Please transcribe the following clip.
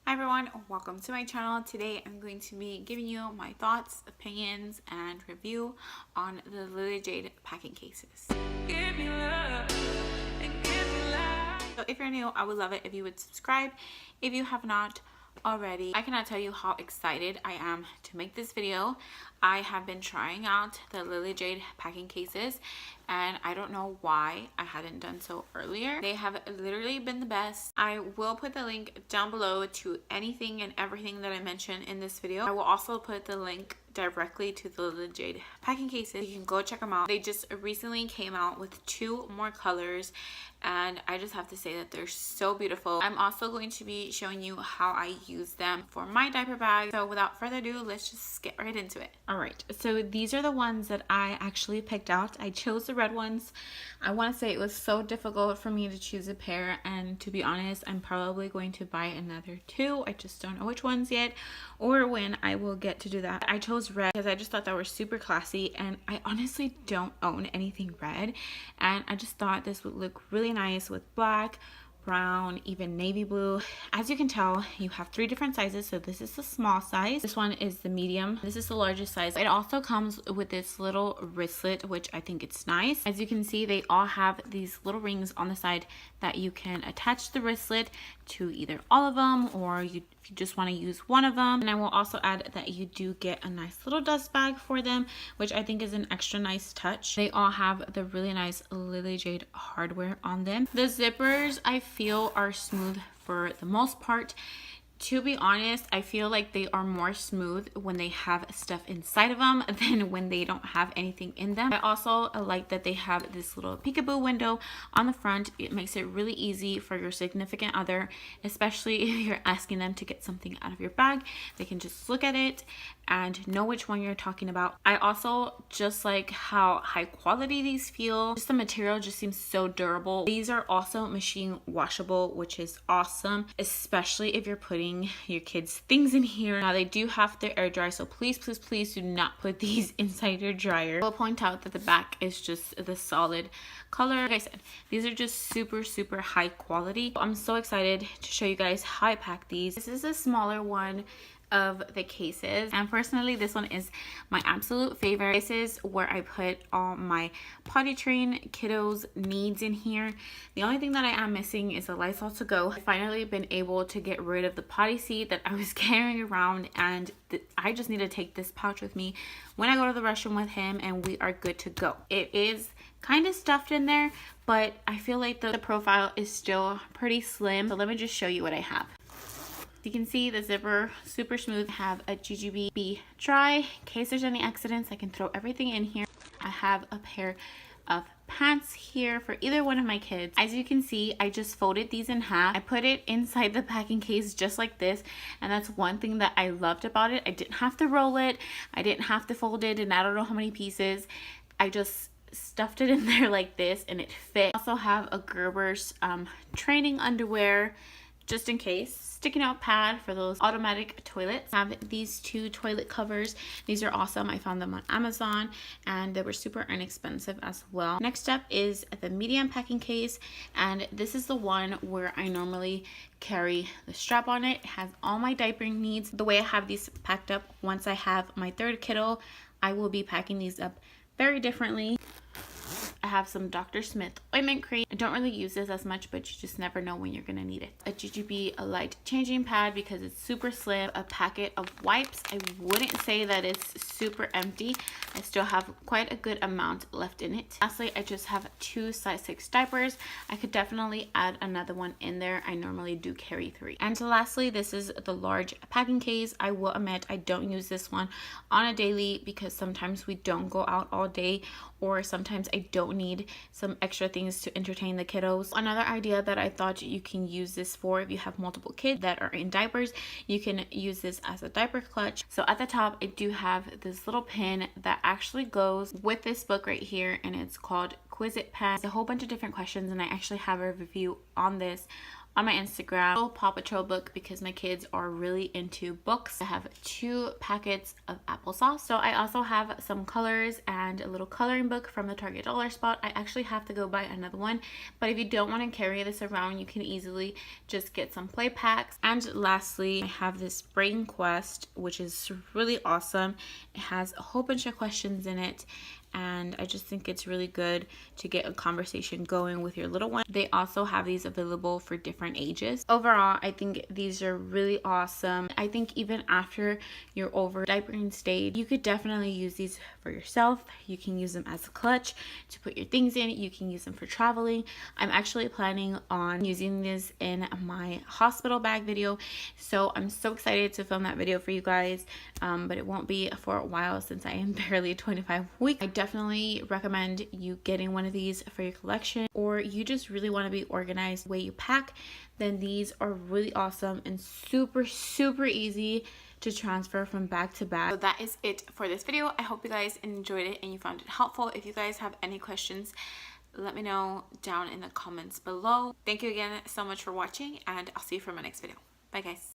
Hi everyone, welcome to my channel. Today I'm going to be giving you my thoughts, opinions, and review on the Lily Jade packing cases. Give me love and give me life. So if you're new, I would love it if you would subscribe if you have not already. I cannot tell you how excited I am to make this video. I have been trying out the Lily Jade packing cases and I don't know why I hadn't done so earlier. They have literally been the best. I will put the link down below to anything and everything that I mentioned in this video. I will also put the link directly to the Lily Jade packing cases. You can go check them out. They just recently came out with 2 more colors and I just have to say that they're so beautiful. I'm also going to be showing you how I use them for my diaper bag. So without further ado, let's just get right into it. All right, so these are the ones that I actually picked out. I chose the red ones. I want to say it was so difficult for me to choose a pair, and to be honest, I'm probably going to buy another 2. I just don't know which ones yet or when I will get to do that. I chose red because I just thought that were super classy, and I honestly don't own anything red, and I just thought this would look really nice with black, brown, even navy blue. As you can tell, you have 3 different sizes. So this is the small size, this one is the medium, this is the largest size. It also comes with this little wristlet, which I think it's nice. As you can see, they all have these little rings on the side that you can attach the wristlet to either all of them, or if you just want to use one of them. And I will also add that you do get a nice little dust bag for them, which I think is an extra nice touch. They all have the really nice Lily Jade hardware on them. The zippers I feel are smooth for the most part. To be honest, I feel like they are more smooth when they have stuff inside of them than when they don't have anything in them. I also like that they have this little peekaboo window on the front. It makes it really easy for your significant other, especially if you're asking them to get something out of your bag. They can just look at it and know which one you're talking about. I also just like how high quality these feel. Just the material just seems so durable. These are also machine washable, which is awesome, especially if you're putting your kids' things in here. Now they do have to air dry, so please do not put these inside your dryer. I'll point out that the back is just the solid color. Like I said, these are just super high quality. I'm so excited to show you guys how I pack these. This is a smaller one of the cases, and personally this one is my absolute favorite. This is where I put all my potty trained kiddos needs in here. The only thing that I am missing is a Lysol to go. I've finally been able to get rid of the potty seat that I was carrying around, and I just need to take this pouch with me when I go to the restroom with him and we are good to go. It is kind of stuffed in there, but I feel like the profile is still pretty slim. So let me just show you what I have. You can see the zipper super smooth. I have a GGB dry in case there's any accidents. I can throw everything in here. I have a pair of pants here for either one of my kids. As you can see, I just folded these in half. I put it inside the packing case just like this, and that's one thing that I loved about it. I didn't have to roll it, I didn't have to fold it, and I don't know how many pieces. I just stuffed it in there like this and it fit. I also have a Gerber's training underwear just in case. Sticking out pad for those automatic toilets. I have these 2 toilet covers. These are awesome. I found them on Amazon and they were super inexpensive as well. Next up is the medium packing case, and this is the one where I normally carry the strap on it. It has all my diapering needs. The way I have these packed up, once I have my 3rd kiddo, I will be packing these up very differently. I have some Dr. Smith ointment cream. I don't really use this as much, but you just never know when you're gonna need it. A GGB a light changing pad because it's super slim. A packet of wipes. I wouldn't say that it's super empty. I still have quite a good amount left in it. Lastly, I just have 2 size 6 diapers. I could definitely add another one in there. I normally do carry 3. And lastly, this is the large packing case. I will admit I don't use this one on a daily because sometimes we don't go out all day, or sometimes I don't need some extra things to entertain the kiddos. Another idea that I thought you can use this for, if you have multiple kids that are in diapers, you can use this as a diaper clutch. So at the top, I do have this little pin that actually goes with this book right here, and it's called Quiz It Pen. It's a whole bunch of different questions, and I actually have a review on this on my Instagram. Little Paw Patrol book because my kids are really into books. I have 2 packets of applesauce. So I also have some colors and a little coloring book from the Target dollar spot. I actually have to go buy another one, but if you don't want to carry this around, you can easily just get some play packs. And lastly, I have this Brain Quest, which is really awesome. It has a whole bunch of questions in it, and I just think it's really good to get a conversation going with your little one. They also have these available for different ages. Overall, I think these are really awesome. I think even after you're over diapering stage, you could definitely use these for yourself. You can use them as a clutch to put your things in. You can use them for traveling. I'm actually planning on using this in my hospital bag video, so I'm so excited to film that video for you guys, but it won't be for a while since I am barely 25 weeks. I definitely recommend you getting one of these for your collection, or you just really want to be organized the way you pack, then these are really awesome and super easy to transfer from bag to bag. So that is it for this video. I hope you guys enjoyed it and you found it helpful. If you guys have any questions, let me know down in the comments below. Thank you again so much for watching, and I'll see you for my next video. Bye guys.